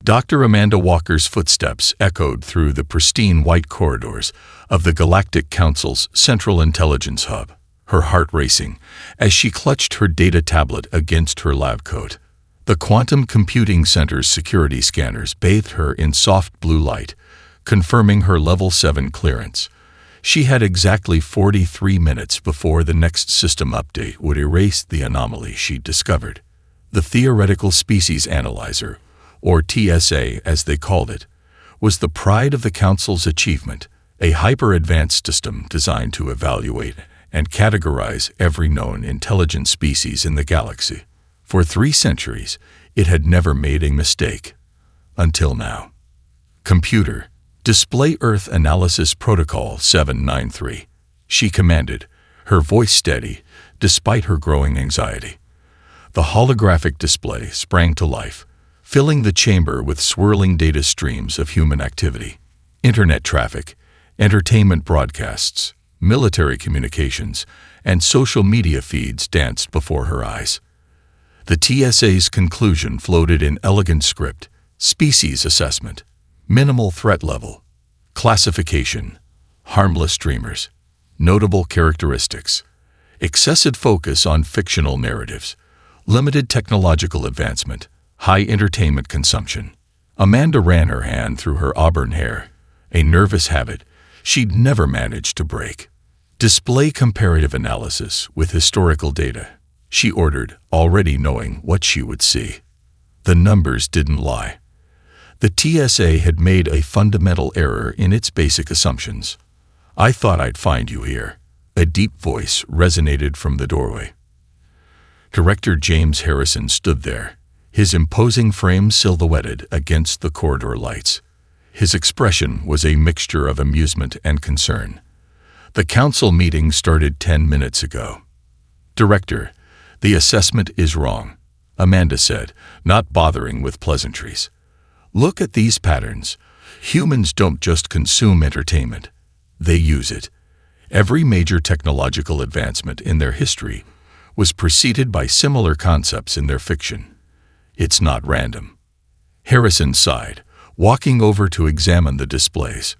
Dr. Amanda Walker's footsteps echoed through the pristine white corridors of the Galactic Council's Central Intelligence Hub, her heart racing as she clutched her data tablet against her lab coat. The Quantum Computing Center's security scanners bathed her in soft blue light, confirming her Level 7 clearance. She had exactly 43 minutes before the next system update would erase the anomaly she'd discovered. The Theoretical Species Analyzer, or TSA as they called it, was the pride of the Council's achievement, a hyper-advanced system designed to evaluate and categorize every known intelligent species in the galaxy. For 3 centuries, it had never made a mistake. Until now. Computer, display Earth Analysis Protocol 793, she commanded, her voice steady, despite her growing anxiety. The holographic display sprang to life, filling the chamber with swirling data streams of human activity, internet traffic, entertainment broadcasts, military communications, and social media feeds danced before her eyes. The TSA's conclusion floated in elegant script: species assessment, minimal threat level, classification, harmless dreamers, notable characteristics, excessive focus on fictional narratives, limited technological advancement, high entertainment consumption. Amanda ran her hand through her auburn hair, a nervous habit she'd never managed to break. Display comparative analysis with historical data, she ordered, already knowing what she would see. The numbers didn't lie. The TSA had made a fundamental error in its basic assumptions. "I thought I'd find you here," a deep voice resonated from the doorway. Director James Harrison stood there, his imposing frame silhouetted against the corridor lights. His expression was a mixture of amusement and concern. "The council meeting started 10 minutes ago." "Director, the assessment is wrong," Amanda said, not bothering with pleasantries. "Look at these patterns. Humans don't just consume entertainment. They use it. Every major technological advancement in their history was preceded by similar concepts in their fiction. It's not random." Harrison sighed, walking over to examine the displays.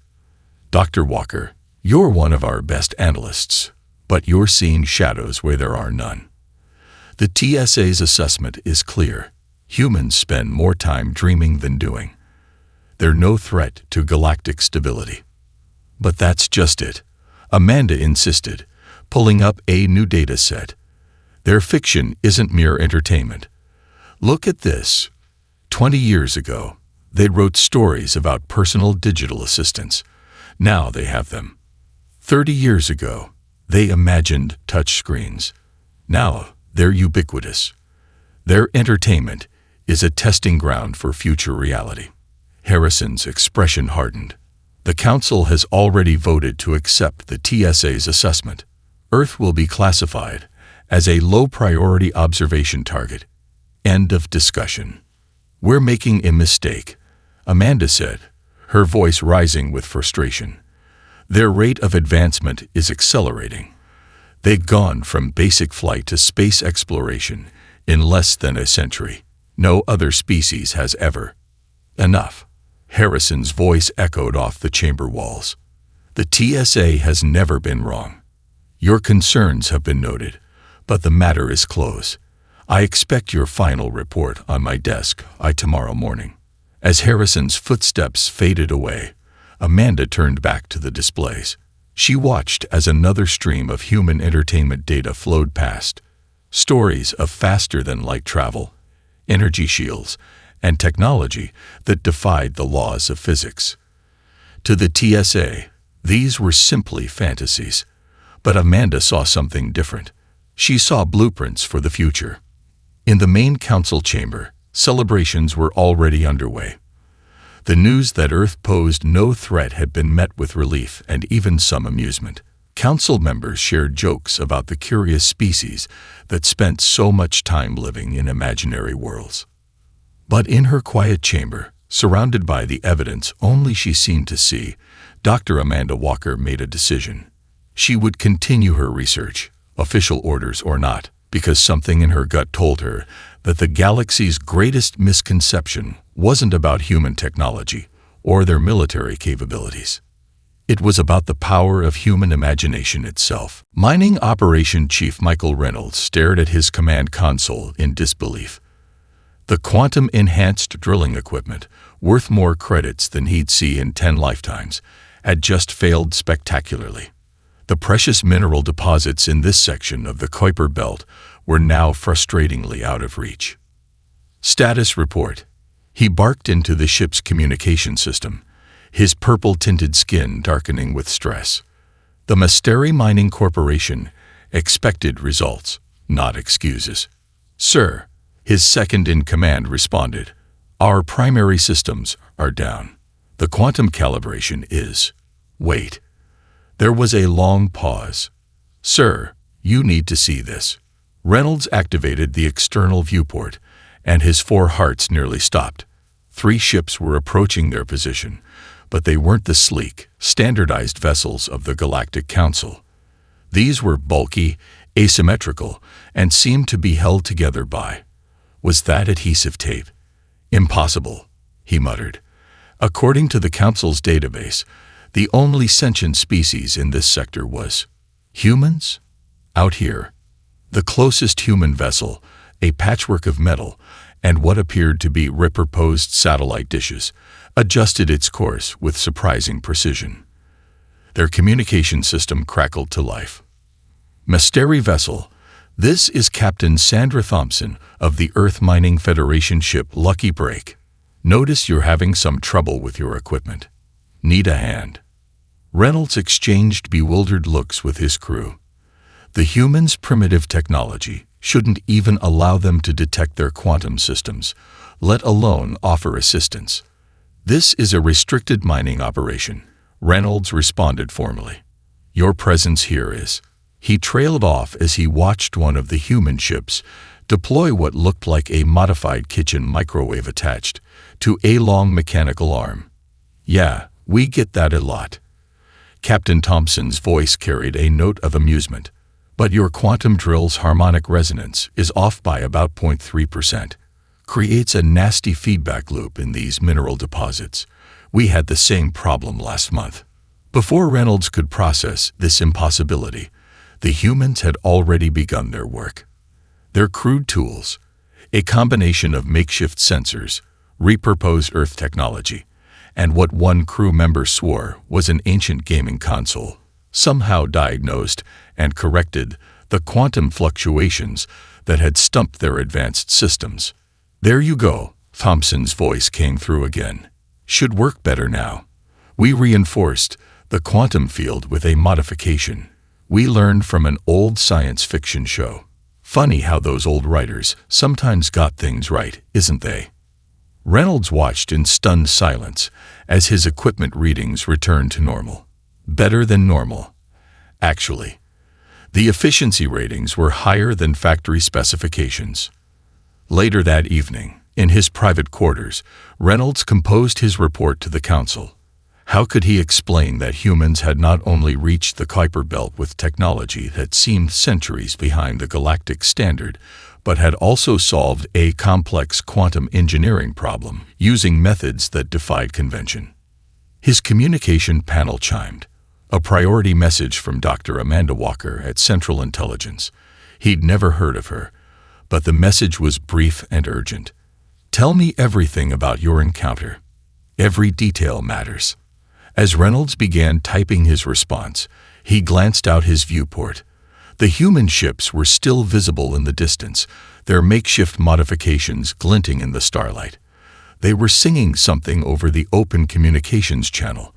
"Dr. Walker, you're one of our best analysts, but you're seeing shadows where there are none. The TSA's assessment is clear. Humans spend more time dreaming than doing. They're no threat to galactic stability." "But that's just it," Amanda insisted, pulling up a new data set. "Their fiction isn't mere entertainment. Look at this. 20 years ago, they wrote stories about personal digital assistants. Now they have them. 30 years ago, they imagined touchscreens. Now they're ubiquitous. Their entertainment is a testing ground for future reality." Harrison's expression hardened. "The Council has already voted to accept the TSA's assessment. Earth will be classified as a low-priority observation target. End of discussion." "We're making a mistake," Amanda said, her voice rising with frustration. "Their rate of advancement is accelerating. They've gone from basic flight to space exploration in less than a century. No other species has ever." "Enough." Harrison's voice echoed off the chamber walls. "The TSA has never been wrong. Your concerns have been noted, but the matter is closed. I expect your final report on my desk tomorrow morning." As Harrison's footsteps faded away, Amanda turned back to the displays. She watched as another stream of human entertainment data flowed past. Stories of faster-than-light travel, energy shields, and technology that defied the laws of physics. To the TSA, these were simply fantasies. But Amanda saw something different. She saw blueprints for the future. In the main council chamber, celebrations were already underway. The news that Earth posed no threat had been met with relief and even some amusement. Council members shared jokes about the curious species that spent so much time living in imaginary worlds. But in her quiet chamber, surrounded by the evidence only she seemed to see, Dr. Amanda Walker made a decision. She would continue her research, official orders or not. because something in her gut told her that the galaxy's greatest misconception wasn't about human technology or their military capabilities. It was about the power of human imagination itself. Mining Operation Chief Michael Reynolds stared at his command console in disbelief. The quantum-enhanced drilling equipment, worth more credits than he'd see in 10 lifetimes, had just failed spectacularly. The precious mineral deposits in this section of the Kuiper Belt were now frustratingly out of reach. Status report. He barked into the ship's communication system, his purple-tinted skin darkening with stress. The Mysteri Mining Corporation expected results, not excuses. Sir, his second-in-command responded, our primary systems are down. The quantum calibration is... Wait. There was a long pause. Sir, you need to see this. Reynolds activated the external viewport, and his 4 hearts nearly stopped. 3 ships were approaching their position, but they weren't the sleek, standardized vessels of the Galactic Council. These were bulky, asymmetrical, and seemed to be held together by... Was that adhesive tape? Impossible, he muttered. According to the Council's database, the only sentient species in this sector was humans? Out here. The closest human vessel, a patchwork of metal, and what appeared to be repurposed satellite dishes, adjusted its course with surprising precision. Their communication system crackled to life. Mysteri vessel, this is Captain Sandra Thompson of the Earth Mining Federation ship Lucky Break. Notice you're having some trouble with your equipment. Need a hand? Reynolds exchanged bewildered looks with his crew. The humans' primitive technology shouldn't even allow them to detect their quantum systems, let alone offer assistance. This is a restricted mining operation, Reynolds responded formally. Your presence here is... He trailed off as he watched one of the human ships deploy what looked like a modified kitchen microwave attached to a long mechanical arm. Yeah, we get that a lot. Captain Thompson's voice carried a note of amusement. But your quantum drill's harmonic resonance is off by about 0.3%. Creates a nasty feedback loop in these mineral deposits. We had the same problem last month. Before Reynolds could process this impossibility, the humans had already begun their work. Their crude tools, a combination of makeshift sensors, repurposed Earth technology, and what one crew member swore was an ancient gaming console, somehow diagnosed and corrected the quantum fluctuations that had stumped their advanced systems. There you go, Thompson's voice came through again. Should work better now. We reinforced the quantum field with a modification we learned from an old science fiction show. Funny how those old writers sometimes got things right, isn't they? Reynolds watched in stunned silence as his equipment readings returned to normal. Better than normal. Actually, the efficiency ratings were higher than factory specifications. Later that evening, in his private quarters, Reynolds composed his report to the Council. How could he explain that humans had not only reached the Kuiper Belt with technology that seemed centuries behind the galactic standard, but had also solved a complex quantum engineering problem using methods that defied convention? His communication panel chimed. A priority message from Dr. Amanda Walker at Central Intelligence. He'd never heard of her, but the message was brief and urgent. Tell me everything about your encounter. Every detail matters. As Reynolds began typing his response, he glanced out his viewport. The human ships were still visible in the distance, their makeshift modifications glinting in the starlight. They were singing something over the open communications channel,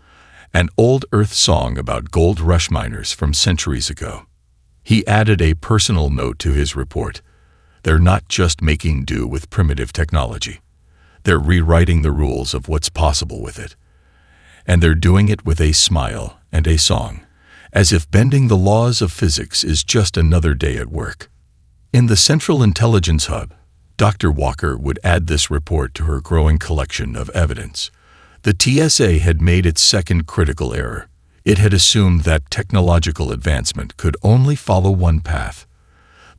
an old Earth song about gold rush miners from centuries ago. He added a personal note to his report. They're not just making do with primitive technology. They're rewriting the rules of what's possible with it. And they're doing it with a smile and a song, as if bending the laws of physics is just another day at work. In the Central Intelligence Hub, Dr. Walker would add this report to her growing collection of evidence. The TSA had made its second critical error. It had assumed that technological advancement could only follow one path.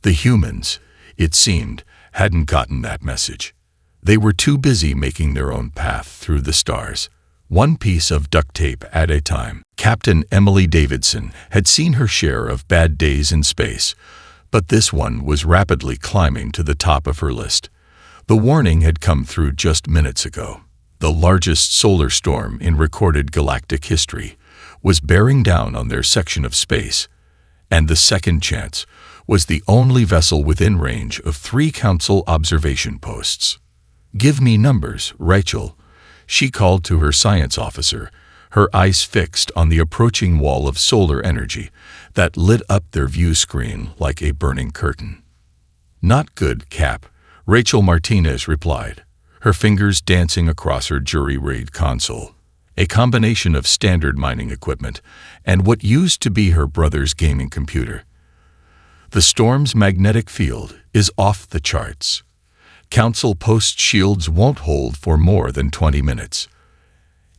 The humans, it seemed, hadn't gotten that message. They were too busy making their own path through the stars, one piece of duct tape at a time. Captain Emily Davidson had seen her share of bad days in space, but this one was rapidly climbing to the top of her list. The warning had come through just minutes ago. The largest solar storm in recorded galactic history was bearing down on their section of space, and the Second Chance was the only vessel within range of 3 Council observation posts. "Give me numbers, Rachel," she called to her science officer, her eyes fixed on the approaching wall of solar energy that lit up their view screen like a burning curtain. "Not good, Cap," Rachel Martinez replied, her fingers dancing across her jury-rigged console, a combination of standard mining equipment and what used to be her brother's gaming computer. "The storm's magnetic field is off the charts. Council post shields won't hold for more than 20 minutes.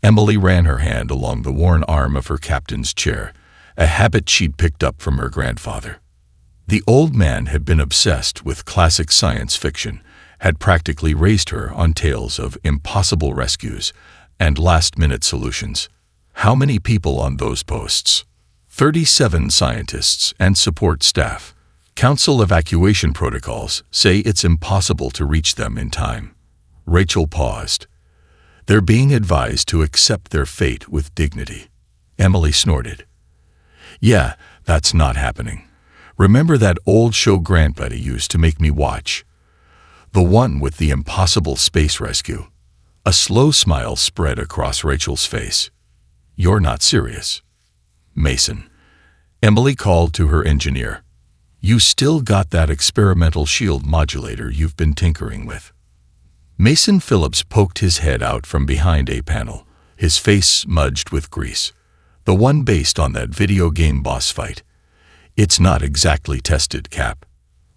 Emily ran her hand along the worn arm of her captain's chair, a habit she'd picked up from her grandfather. The old man had been obsessed with classic science fiction, had practically raised her on tales of impossible rescues and last-minute solutions. How many people on those posts? 37 scientists and support staff. Council evacuation protocols say it's impossible to reach them in time. Rachel paused. They're being advised to accept their fate with dignity. Emily snorted. Yeah, that's not happening. Remember that old show Grandpa used to make me watch? The one with the impossible space rescue. A slow smile spread across Rachel's face. You're not serious. Mason. Emily called to her engineer. You still got that experimental shield modulator you've been tinkering with. Mason Phillips poked his head out from behind a panel, his face smudged with grease. The one based on that video game boss fight. It's not exactly tested, Cap.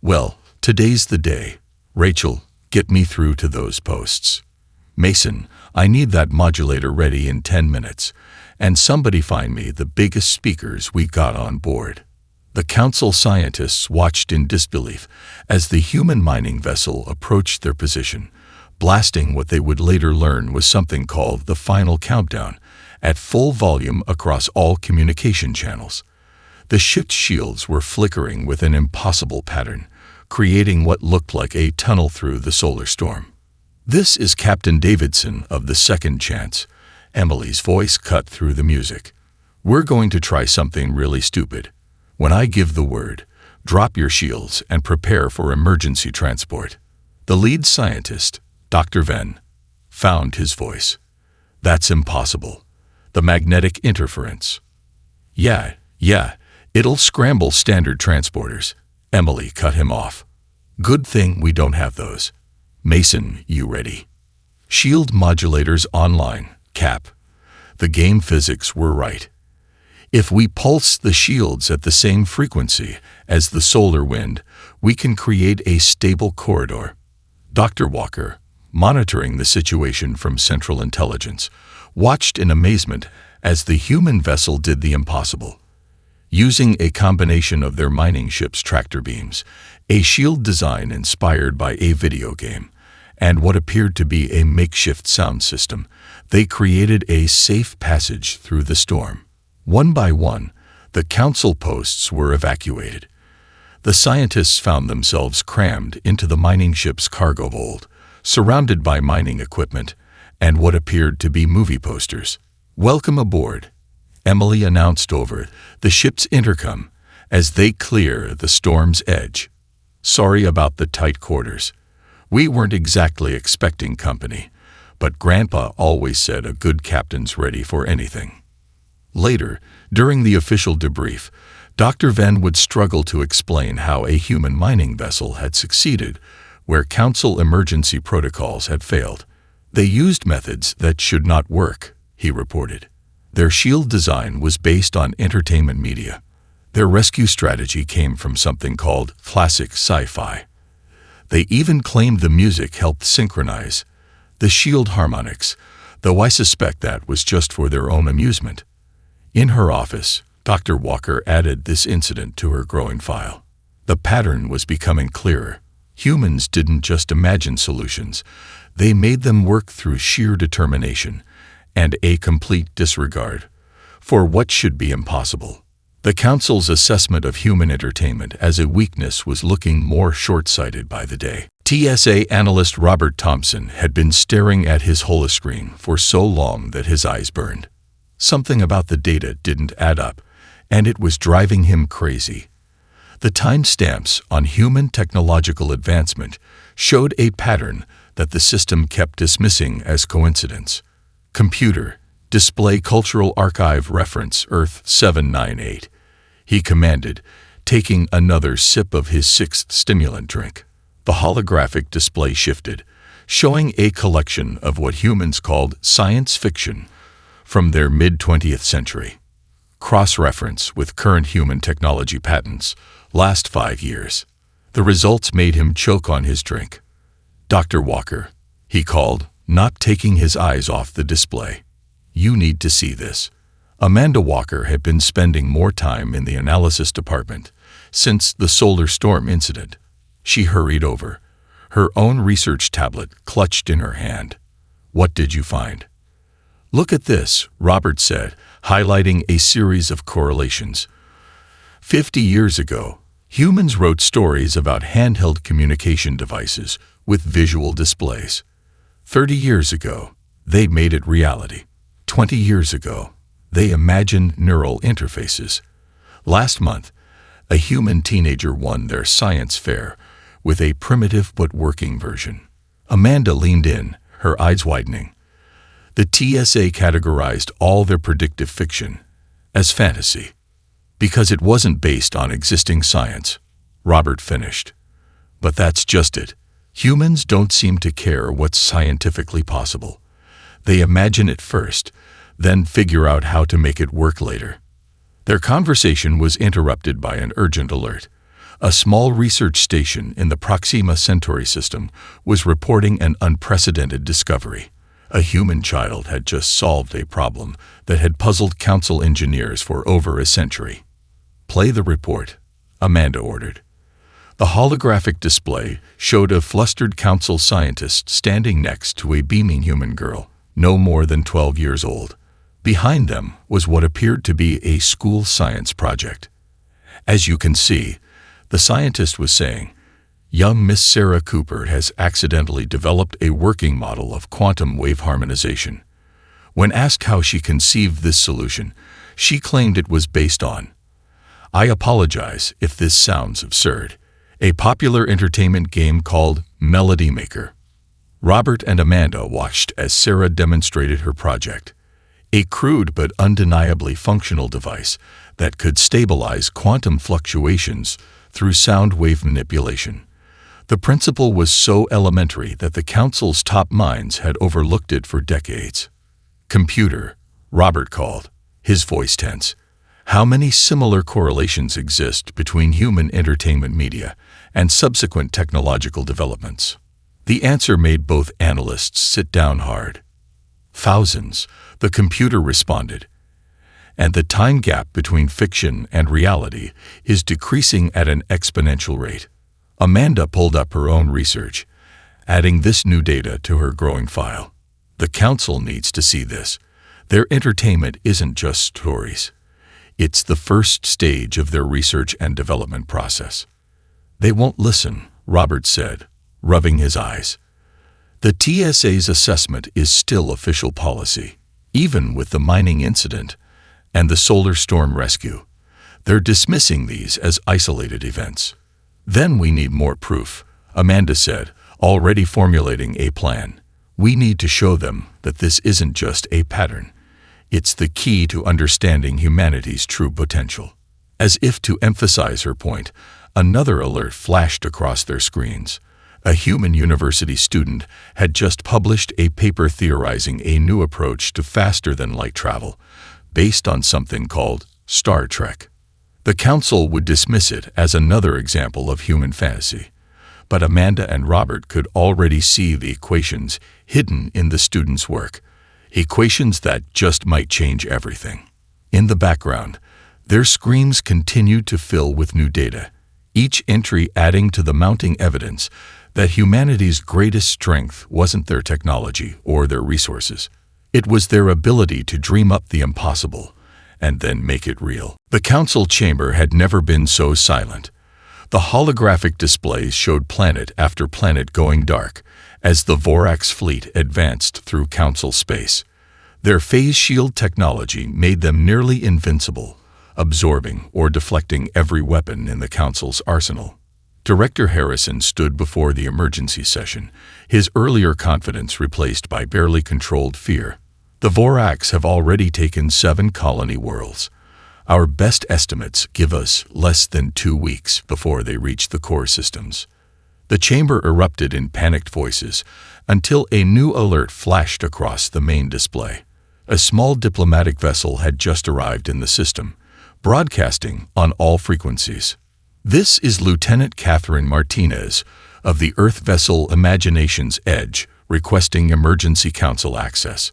Well, today's the day. Rachel, get me through to those posts. Mason, I need that modulator ready in 10 minutes, and somebody find me the biggest speakers we got on board. The Council scientists watched in disbelief as the human mining vessel approached their position, blasting what they would later learn was something called the Final Countdown at full volume across all communication channels. The ship's shields were flickering with an impossible pattern, creating what looked like a tunnel through the solar storm. This is Captain Davidson of the Second Chance. Emily's voice cut through the music. We're going to try something really stupid. When I give the word, drop your shields and prepare for emergency transport. The lead scientist, Dr. Venn, found his voice. That's impossible. The magnetic interference. Yeah, it'll scramble standard transporters. Emily cut him off. Good thing we don't have those. Mason, you ready? Shield modulators online, Cap. The game physics were right. If we pulse the shields at the same frequency as the solar wind, we can create a stable corridor. Dr. Walker, monitoring the situation from Central Intelligence, watched in amazement as the human vessel did the impossible. Using a combination of their mining ship's tractor beams, a shield design inspired by a video game, and what appeared to be a makeshift sound system, they created a safe passage through the storm. One by one, the council posts were evacuated. The scientists found themselves crammed into the mining ship's cargo hold, surrounded by mining equipment and what appeared to be movie posters. Welcome aboard, Emily announced over the ship's intercom as they clear the storm's edge. Sorry about the tight quarters. We weren't exactly expecting company, but Grandpa always said a good captain's ready for anything. Later, during the official debrief, Dr. Venn would struggle to explain how a human mining vessel had succeeded where council emergency protocols had failed. They used methods that should not work, he reported. Their shield design was based on entertainment media. Their rescue strategy came from something called classic sci-fi. They even claimed the music helped synchronize the shield harmonics, though I suspect that was just for their own amusement. In her office, Dr. Walker added this incident to her growing file. The pattern was becoming clearer. Humans didn't just imagine solutions, they made them work through sheer determination and a complete disregard for what should be impossible. The Council's assessment of human entertainment as a weakness was looking more short-sighted by the day. TSA analyst Robert Thompson had been staring at his holoscreen for so long that his eyes burned. Something about the data didn't add up, and it was driving him crazy. The timestamps on human technological advancement showed a pattern that the system kept dismissing as coincidence. Computer, display Cultural Archive reference Earth 798, he commanded, taking another sip of his sixth stimulant drink. The holographic display shifted, showing a collection of what humans called science fiction from their mid-20th century. Cross-reference with current human technology patents, last 5 years. The results made him choke on his drink. "Dr. Walker," he called, not taking his eyes off the display. "You need to see this." Amanda Walker had been spending more time in the analysis department since the solar storm incident. She hurried over, her own research tablet clutched in her hand. "What did you find?" "Look at this," Robert said, highlighting a series of correlations. 50 years ago, humans wrote stories about handheld communication devices with visual displays. 30 years ago, they made it reality. 20 years ago, they imagined neural interfaces. Last month, a human teenager won their science fair with a primitive but working version. Amanda leaned in, her eyes widening. The TSA categorized all their predictive fiction as fantasy because it wasn't based on existing science, Robert finished. But that's just it. Humans don't seem to care what's scientifically possible. They imagine it first, then figure out how to make it work later. Their conversation was interrupted by an urgent alert. A small research station in the Proxima Centauri system was reporting an unprecedented discovery. A human child had just solved a problem that had puzzled council engineers for over a century. "Play the report," Amanda ordered. The holographic display showed a flustered council scientist standing next to a beaming human girl, no more than 12 years old. Behind them was what appeared to be a school science project. "As you can see," the scientist was saying, "young Miss Sarah Cooper has accidentally developed a working model of quantum wave harmonization. When asked how she conceived this solution, she claimed it was based on, I apologize if this sounds absurd, a popular entertainment game called Melody Maker." Robert and Amanda watched as Sarah demonstrated her project, a crude but undeniably functional device that could stabilize quantum fluctuations through sound wave manipulation. The principle was so elementary that the council's top minds had overlooked it for decades. "Computer," Robert called, his voice tense. "How many similar correlations exist between human entertainment media and subsequent technological developments?" The answer made both analysts sit down hard. "Thousands," the computer responded. "And the time gap between fiction and reality is decreasing at an exponential rate." Amanda pulled up her own research, adding this new data to her growing file. "The council needs to see this. Their entertainment isn't just stories. It's the first stage of their research and development process." "They won't listen," Robert said, rubbing his eyes. "The TSA's assessment is still official policy. Even with the mining incident and the solar storm rescue, they're dismissing these as isolated events." "Then we need more proof," Amanda said, already formulating a plan. "We need to show them that this isn't just a pattern. It's the key to understanding humanity's true potential." As if to emphasize her point, another alert flashed across their screens. A human university student had just published a paper theorizing a new approach to faster-than-light travel, based on something called Star Trek. The council would dismiss it as another example of human fantasy, but Amanda and Robert could already see the equations hidden in the student's work, equations that just might change everything. In the background, their screens continued to fill with new data, each entry adding to the mounting evidence that humanity's greatest strength wasn't their technology or their resources. It was their ability to dream up the impossible and then make it real. The council chamber had never been so silent. The holographic displays showed planet after planet going dark as the Vorax fleet advanced through council space. Their phase shield technology made them nearly invincible, absorbing or deflecting every weapon in the council's arsenal. Director Harrison stood before the emergency session, his earlier confidence replaced by barely controlled fear. The Vorax have already taken 7 colony worlds. Our best estimates give us less than 2 weeks before they reach the core systems. The chamber erupted in panicked voices until a new alert flashed across the main display. A small diplomatic vessel had just arrived in the system, broadcasting on all frequencies. This is Lieutenant Catherine Martinez of the Earth vessel Imagination's Edge, requesting emergency council access.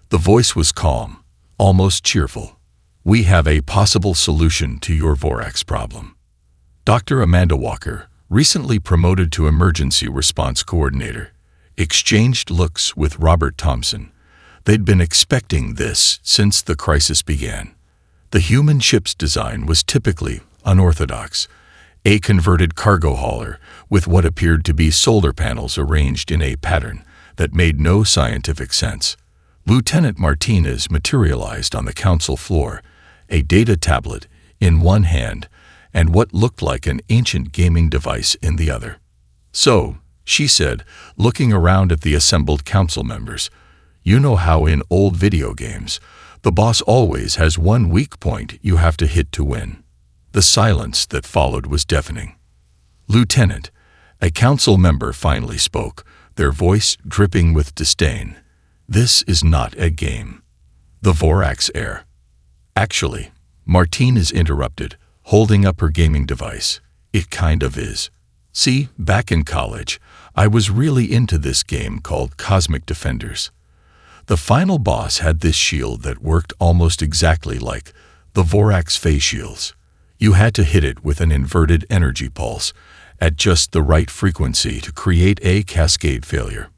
The voice was calm, almost cheerful. We have a possible solution to your Vorax problem. Dr. Amanda Walker, recently promoted to Emergency Response Coordinator, exchanged looks with Robert Thompson. They'd been expecting this since the crisis began. The human ship's design was typically unorthodox, a converted cargo hauler with what appeared to be solar panels arranged in a pattern that made no scientific sense. Lieutenant Martinez materialized on the council floor, a data tablet in one hand and what looked like an ancient gaming device in the other. "So," she said, looking around at the assembled council members, "you know how in old video games, the boss always has one weak point you have to hit to win." The silence that followed was deafening. "Lieutenant," a council member finally spoke, their voice dripping with disdain, "this is not a game." The Vorax heir. "Actually," Martinez interrupted, holding up her gaming device, "it kind of is. See, back in college, I was really into this game called Cosmic Defenders. The final boss had this shield that worked almost exactly like the Vorax phase shields. You had to hit it with an inverted energy pulse at just the right frequency to create a cascade failure."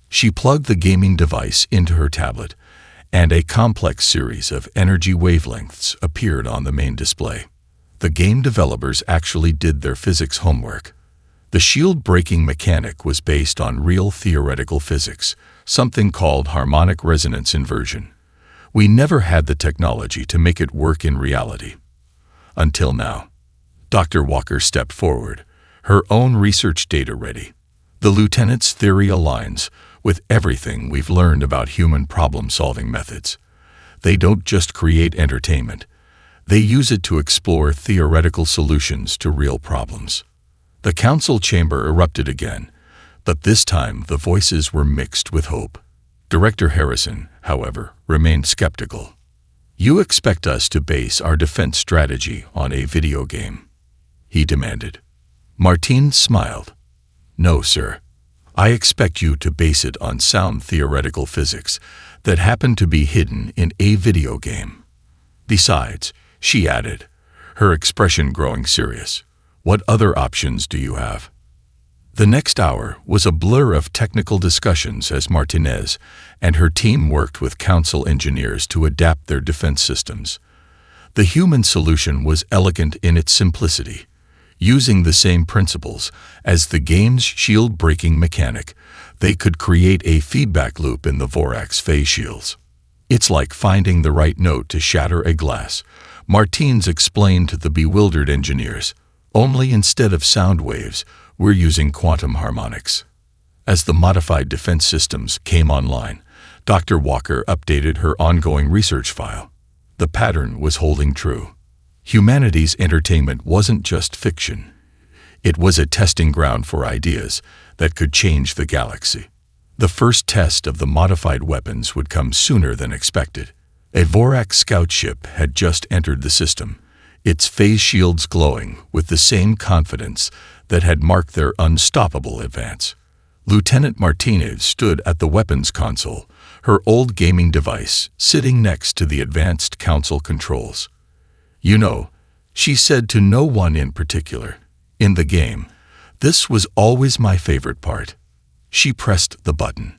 She plugged the gaming device into her tablet, and a complex series of energy wavelengths appeared on the main display. The game developers actually did their physics homework. The shield-breaking mechanic was based on real theoretical physics, something called harmonic resonance inversion. We never had the technology to make it work in reality. Until now. Dr. Walker stepped forward, her own research data ready. The lieutenant's theory aligns with everything we've learned about human problem-solving methods. They don't just create entertainment. They use it to explore theoretical solutions to real problems. The council chamber erupted again, but this time the voices were mixed with hope. Director Harrison, however, remained skeptical. "You expect us to base our defense strategy on a video game?" he demanded. Martin smiled. "No, sir. I expect you to base it on sound theoretical physics that happen to be hidden in a video game. Besides," she added, her expression growing serious, "what other options do you have?" The next hour was a blur of technical discussions as Martinez and her team worked with council engineers to adapt their defense systems. The human solution was elegant in its simplicity. Using the same principles as the game's shield-breaking mechanic, they could create a feedback loop in the Vorax phase shields. "It's like finding the right note to shatter a glass," Martins explained to the bewildered engineers. "Only instead of sound waves, we're using quantum harmonics." As the modified defense systems came online, Dr. Walker updated her ongoing research file. The pattern was holding true. Humanity's entertainment wasn't just fiction. It was a testing ground for ideas that could change the galaxy. The first test of the modified weapons would come sooner than expected. A Vorax scout ship had just entered the system, its phase shields glowing with the same confidence that had marked their unstoppable advance. Lieutenant Martinez stood at the weapons console, her old gaming device sitting next to the advanced council controls. "You know," she said to no one in particular, In the game, this was always my favorite part. She pressed the button,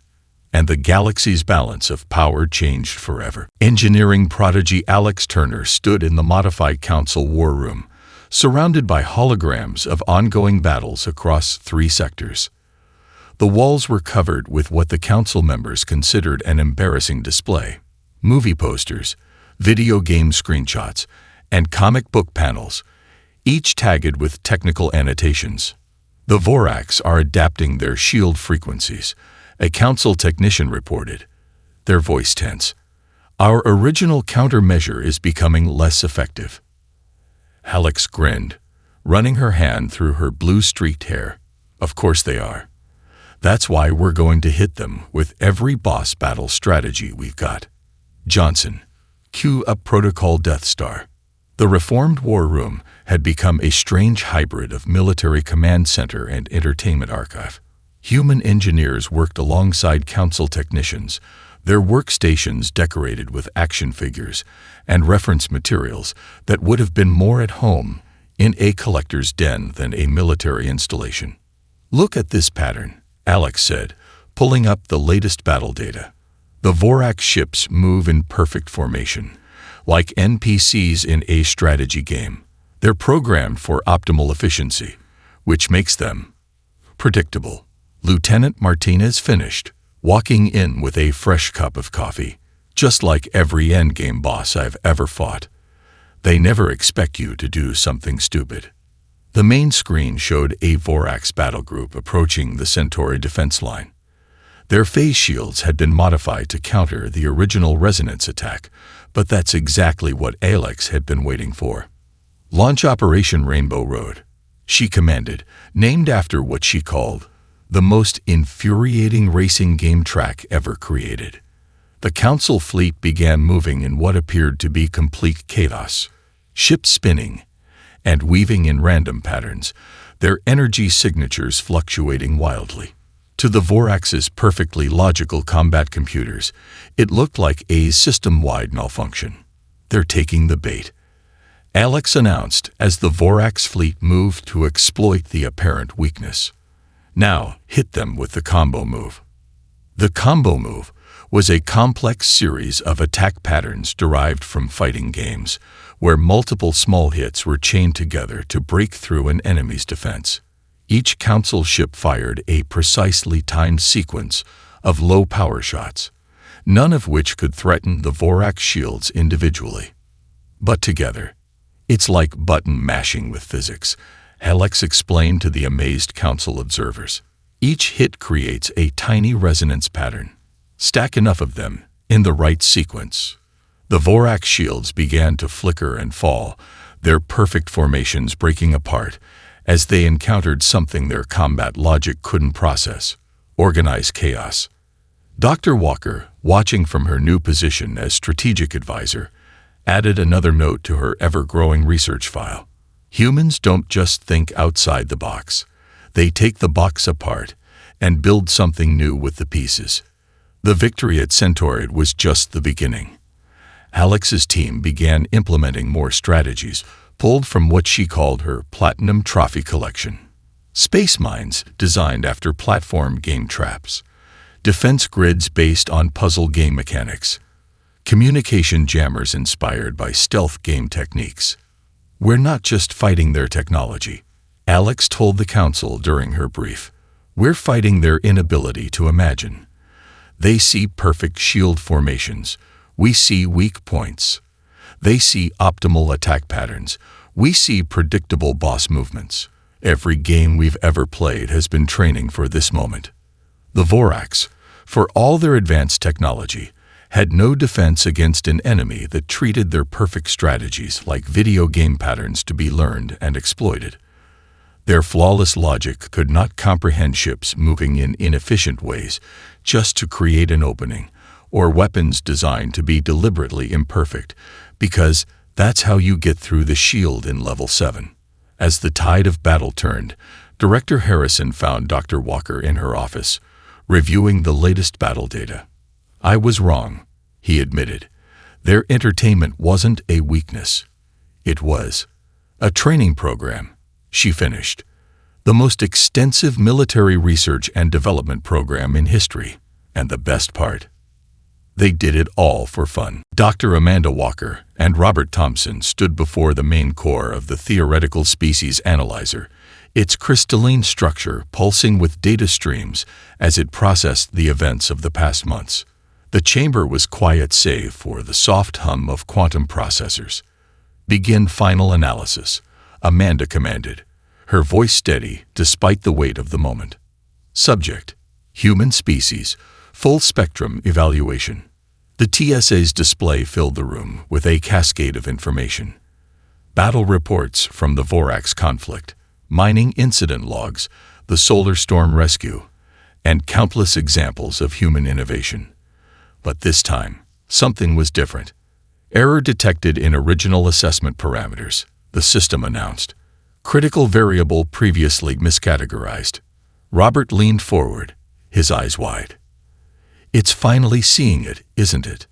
and the galaxy's balance of power changed forever. Engineering prodigy Alex Turner stood in the modified council war room, surrounded by holograms of ongoing battles across 3 sectors. The walls were covered with what the council members considered an embarrassing display: movie posters, video game screenshots, and comic book panels, each tagged with technical annotations. The Voraks are adapting their shield frequencies, a council technician reported, their voice tense. Our original countermeasure is becoming less effective. Alex grinned, running her hand through her blue-streaked hair. Of course they are. That's why we're going to hit them with every boss battle strategy we've got. Johnson, cue up Protocol Death Star. The reformed war room had become a strange hybrid of military command center and entertainment archive. Human engineers worked alongside council technicians, their workstations decorated with action figures and reference materials that would have been more at home in a collector's den than a military installation. Look at this pattern, Alex said, pulling up the latest battle data. The Vorak ships move in perfect formation, like NPCs in a strategy game. They're programmed for optimal efficiency, which makes them predictable. Lieutenant Martinez finished, walking in with a fresh cup of coffee. Just like every endgame boss I've ever fought, they never expect you to do something stupid. The main screen showed a Vorax battle group approaching the Centauri defense line. Their phase shields had been modified to counter the original resonance attack, but that's exactly what Alex had been waiting for. Launch Operation Rainbow Road, she commanded, named after what she called the most infuriating racing game track ever created. The council fleet began moving in what appeared to be complete chaos, ships spinning and weaving in random patterns, their energy signatures fluctuating wildly. To the Vorax's perfectly logical combat computers, it looked like a system-wide malfunction. They're taking the bait, Alex announced as the Vorax fleet moved to exploit the apparent weakness. Now, hit them with the combo move. The combo move was a complex series of attack patterns derived from fighting games, where multiple small hits were chained together to break through an enemy's defense. Each council ship fired a precisely timed sequence of low-power shots, none of which could threaten the Vorak shields individually. But together, it's like button mashing with physics, Alex explained to the amazed council observers. Each hit creates a tiny resonance pattern. Stack enough of them in the right sequence. The Vorak shields began to flicker and fall, their perfect formations breaking apart as they encountered something their combat logic couldn't process: organized chaos. Dr. Walker, watching from her new position as strategic advisor, added another note to her ever-growing research file. Humans don't just think outside the box. They take the box apart and build something new with the pieces. The victory at Centauri was just the beginning. Alex's team began implementing more strategies, pulled from what she called her Platinum Trophy collection. Space mines designed after platform game traps, defense grids based on puzzle game mechanics, communication jammers inspired by stealth game techniques. We're not just fighting their technology, Alex told the council during her brief. We're fighting their inability to imagine. They see perfect shield formations. We see weak points. They see optimal attack patterns. We see predictable boss movements. Every game we've ever played has been training for this moment. The Voraks, for all their advanced technology, had no defense against an enemy that treated their perfect strategies like video game patterns to be learned and exploited. Their flawless logic could not comprehend ships moving in inefficient ways just to create an opening, or weapons designed to be deliberately imperfect, because that's how you get through the shield in Level 7. As the tide of battle turned, Director Harrison found Dr. Walker in her office, reviewing the latest battle data. I was wrong, he admitted. Their entertainment wasn't a weakness. It was a training program. she finished. The most extensive military research and development program in history. And the best part? They did it all for fun. Dr. Amanda Walker and Robert Thompson stood before the main core of the theoretical species analyzer, its crystalline structure pulsing with data streams as it processed the events of the past months. The chamber was quiet save for the soft hum of quantum processors. "Begin final analysis," Amanda commanded, her voice steady despite the weight of the moment. Subject: human species, full spectrum evaluation. The TSA's display filled the room with a cascade of information. Battle reports from the Vorax conflict, mining incident logs, the solar storm rescue, and countless examples of human innovation. But this time, something was different. Error detected in original assessment parameters, the system announced. Critical variable previously miscategorized. Robert leaned forward, his eyes wide. "It's finally seeing it, isn't it?"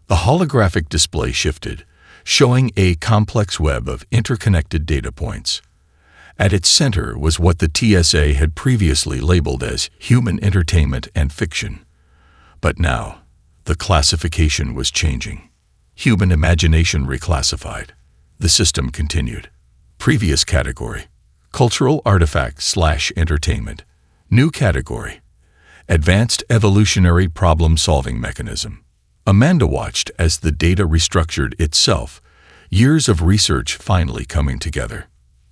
The holographic display shifted, showing a complex web of interconnected data points. At its center was what the TSA had previously labeled as human entertainment and fiction. But now, the classification was changing. Human imagination reclassified. The system continued. Previous category: cultural artifact/entertainment. New category: advanced evolutionary problem-solving mechanism. Amanda watched as the data restructured itself, years of research finally coming together.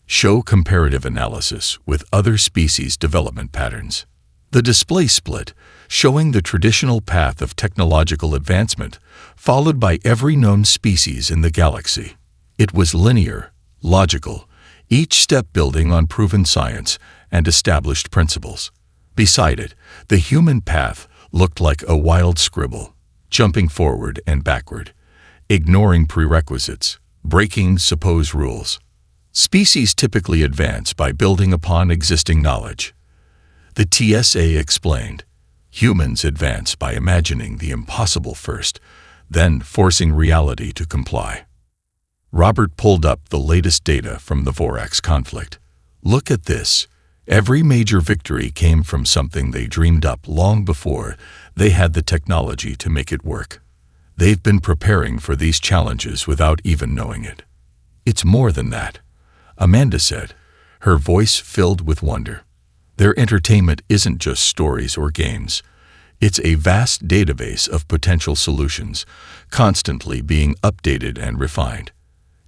Show comparative analysis with other species development patterns. The display split, showing the traditional path of technological advancement, followed by every known species in the galaxy. It was linear, logical, each step building on proven science and established principles. Beside it, the human path looked like a wild scribble, jumping forward and backward, ignoring prerequisites, breaking supposed rules. Species typically advance by building upon existing knowledge. The TSA explained, humans advance by imagining the impossible first, then forcing reality to comply. Robert pulled up the latest data from the Vorax conflict. "Look at this. Every major victory came from something they dreamed up long before they had the technology to make it work. They've been preparing for these challenges without even knowing it." "It's more than that," Amanda said, her voice filled with wonder. "Their entertainment isn't just stories or games. It's a vast database of potential solutions, constantly being updated and refined.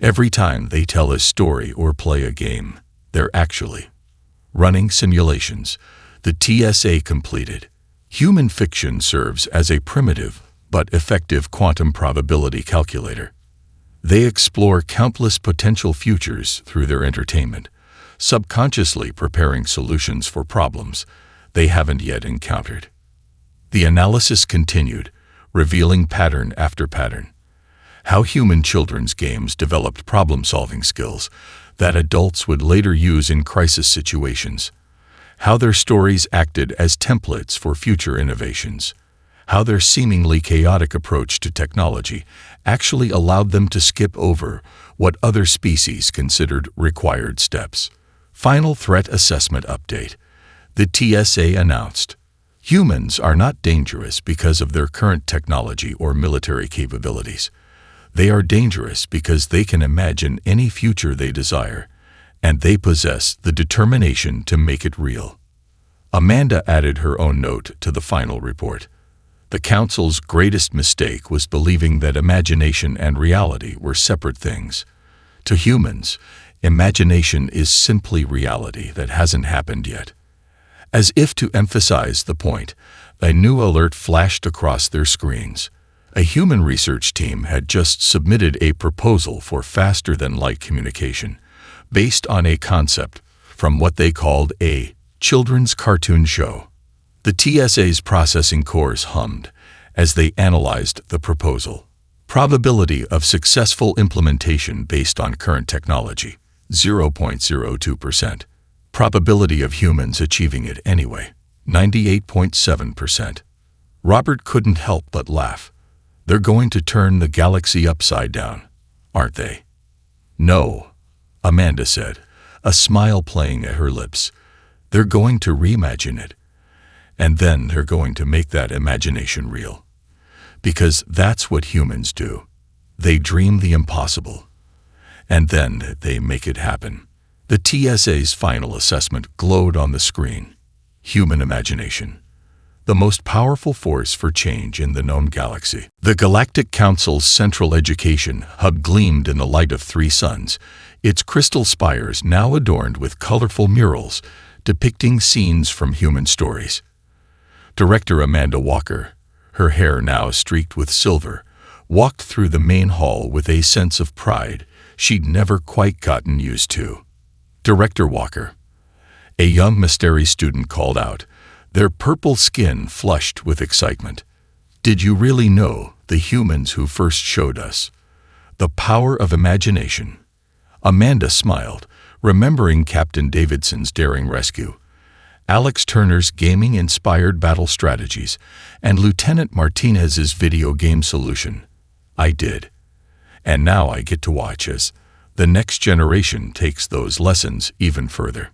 Every time they tell a story or play a game, they're actually running simulations," the TSA completed. Human fiction serves as a primitive but effective quantum probability calculator. They explore countless potential futures through their entertainment, subconsciously preparing solutions for problems they haven't yet encountered. The analysis continued, revealing pattern after pattern. How human children's games developed problem-solving skills that adults would later use in crisis situations. How their stories acted as templates for future innovations. How their seemingly chaotic approach to technology actually allowed them to skip over what other species considered required steps. Final threat assessment update. The TSA announced, humans are not dangerous because of their current technology or military capabilities. They are dangerous because they can imagine any future they desire, and they possess the determination to make it real. Amanda added her own note to the final report. The Council's greatest mistake was believing that imagination and reality were separate things. To humans, imagination is simply reality that hasn't happened yet. As if to emphasize the point, a new alert flashed across their screens. A human research team had just submitted a proposal for faster-than-light communication, based on a concept from what they called a children's cartoon show. The TSA's processing cores hummed as they analyzed the proposal. Probability of successful implementation based on current technology, 0.02%. Probability of humans achieving it anyway, 98.7%. Robert couldn't help but laugh. They're going to turn the galaxy upside down, aren't they? No, Amanda said, a smile playing at her lips. They're going to reimagine it. And then they're going to make that imagination real. Because that's what humans do. They dream the impossible. And then they make it happen. The TSA's final assessment glowed on the screen. Human imagination. The most powerful force for change in the known galaxy. The Galactic Council's central education hub gleamed in the light of three suns, its crystal spires now adorned with colorful murals depicting scenes from human stories. Director Amanda Walker, her hair now streaked with silver, walked through the main hall with a sense of pride she'd never quite gotten used to. Director Walker. A young Mysteri student called out, their purple skin flushed with excitement. Did you really know the humans who first showed us the power of imagination? Amanda smiled, remembering Captain Davidson's daring rescue, Alex Turner's gaming-inspired battle strategies, and Lieutenant Martinez's video game solution. I did. And now I get to watch as the next generation takes those lessons even further.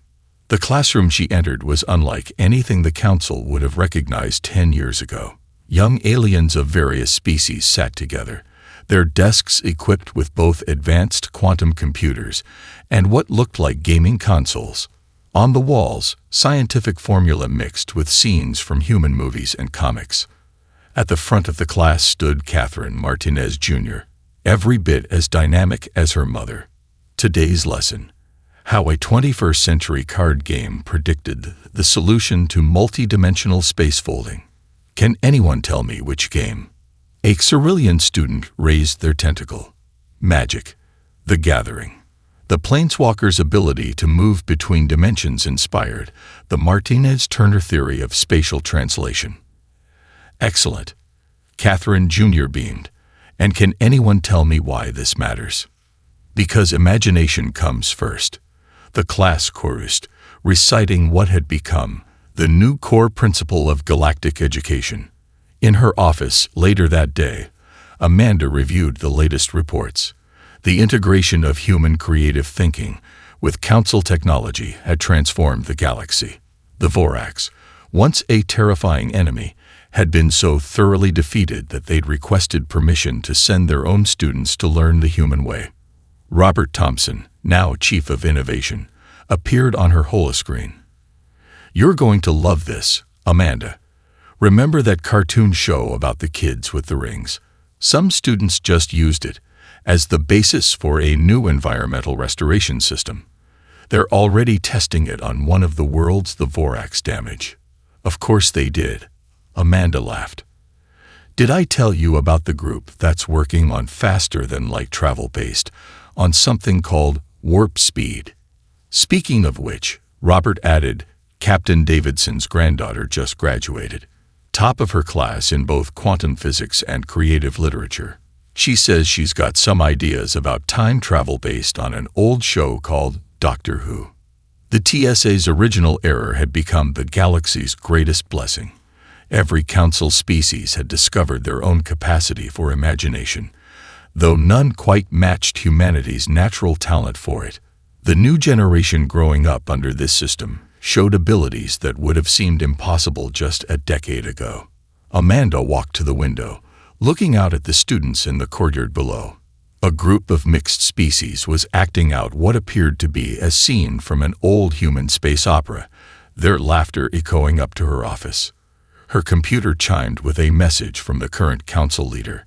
The classroom she entered was unlike anything the Council would have recognized 10 years ago. Young aliens of various species sat together, their desks equipped with both advanced quantum computers and what looked like gaming consoles. On the walls, scientific formula mixed with scenes from human movies and comics. At the front of the class stood Catherine Martinez Jr., every bit as dynamic as her mother. Today's lesson: how a 21st century card game predicted the solution to multi-dimensional space folding. Can anyone tell me which game? A Cerulean student raised their tentacle. Magic. The Gathering. The Planeswalker's ability to move between dimensions inspired the Martinez-Turner theory of spatial translation. Excellent. Catherine Jr. beamed. And can anyone tell me why this matters? Because imagination comes first. The class chorused, reciting what had become the new core principle of galactic education. In her office later that day, Amanda reviewed the latest reports. The integration of human creative thinking with Council technology had transformed the galaxy. The Vorax, once a terrifying enemy, had been so thoroughly defeated that they'd requested permission to send their own students to learn the human way. Robert Thompson, now Chief of Innovation, appeared on her holoscreen. You're going to love this, Amanda. Remember that cartoon show about the kids with the rings? Some students just used it as the basis for a new environmental restoration system. They're already testing it on one of the worlds the Vorax damage. Of course they did. Amanda laughed. Did I tell you about the group that's working on faster-than-light travel based on something called warp speed? Speaking of which, Robert added, Captain Davidson's granddaughter just graduated. Top of her class in both quantum physics and creative literature. She says she's got some ideas about time travel based on an old show called Doctor Who. The TSA's original error had become the galaxy's greatest blessing. Every Council species had discovered their own capacity for imagination, though none quite matched humanity's natural talent for it. The new generation growing up under this system showed abilities that would have seemed impossible just a decade ago. Amanda walked to the window, looking out at the students in the courtyard below. A group of mixed species was acting out what appeared to be a scene from an old human space opera, their laughter echoing up to her office. Her computer chimed with a message from the current Council leader.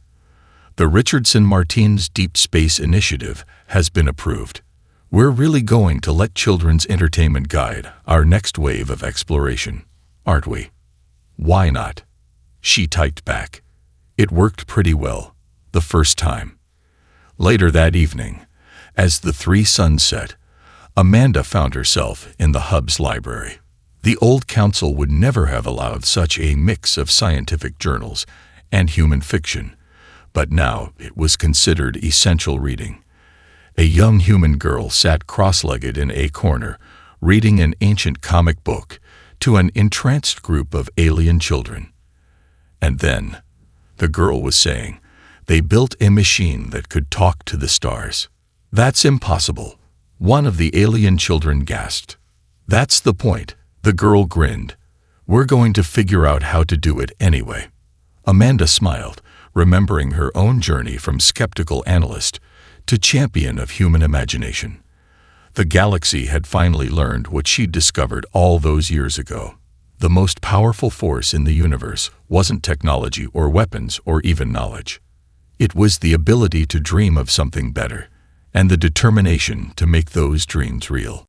The Richardson-Martins Deep Space Initiative has been approved. We're really going to let children's entertainment guide our next wave of exploration, aren't we? Why not? She typed back. It worked pretty well, the first time. Later that evening, as the three suns set, Amanda found herself in the hub's library. The old Council would never have allowed such a mix of scientific journals and human fiction, but now it was considered essential reading. A young human girl sat cross-legged in a corner, reading an ancient comic book to an entranced group of alien children. And then, the girl was saying, they built a machine that could talk to the stars. That's impossible. One of the alien children gasped. "That's the point," the girl grinned. "We're going to figure out how to do it anyway." Amanda smiled, remembering her own journey from skeptical analyst to champion of human imagination. The galaxy had finally learned what she'd discovered all those years ago. The most powerful force in the universe wasn't technology or weapons or even knowledge. It was the ability to dream of something better, and the determination to make those dreams real.